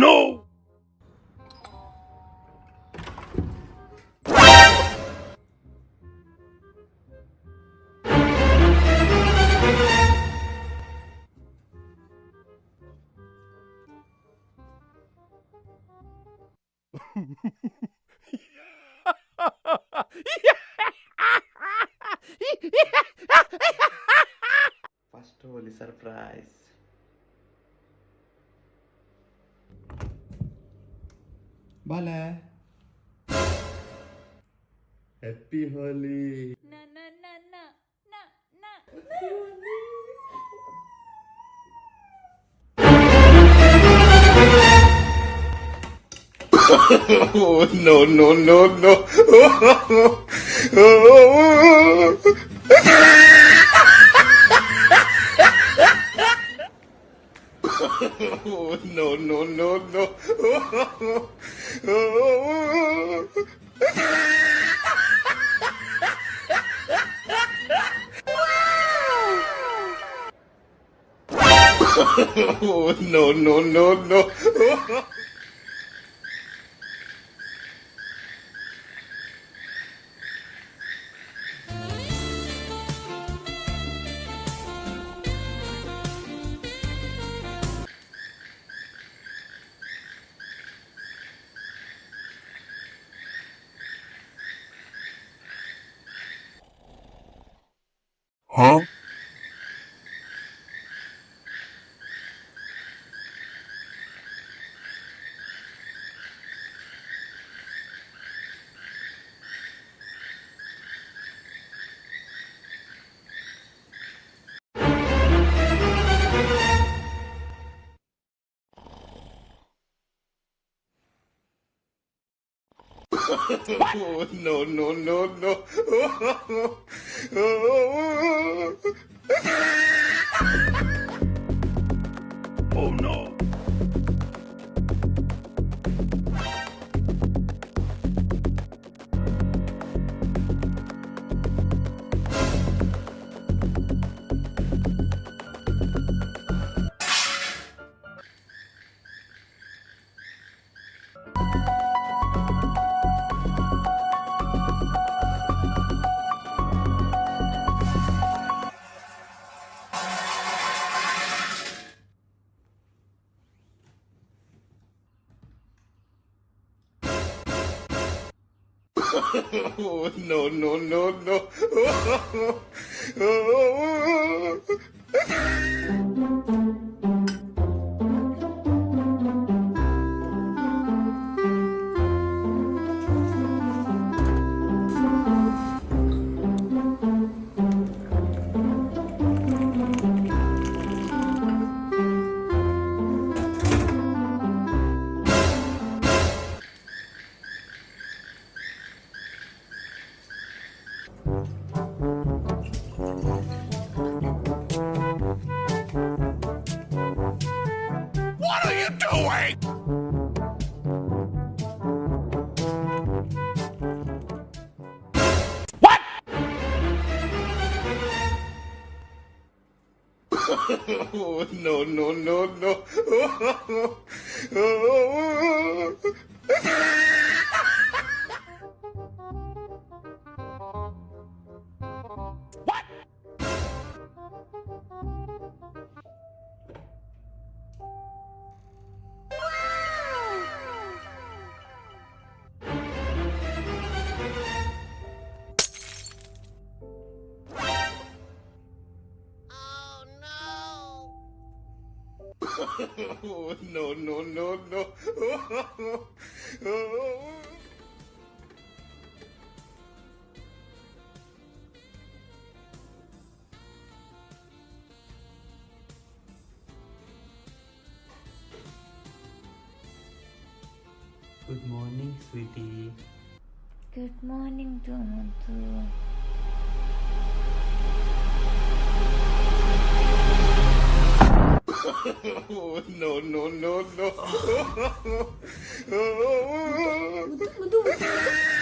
no! First Holi surprise. Bala. Happy Holi. Na na na na na na. Oh no no no no. Oh no no no no. Oh no no no no. Huh? Oh no no no no. Oh no! Oh no no no no. What are you doing? What? Oh no no no no. What? Oh no no no no. Good morning, sweetie. Good morning to Muthu. Oh no no no no. Muthu.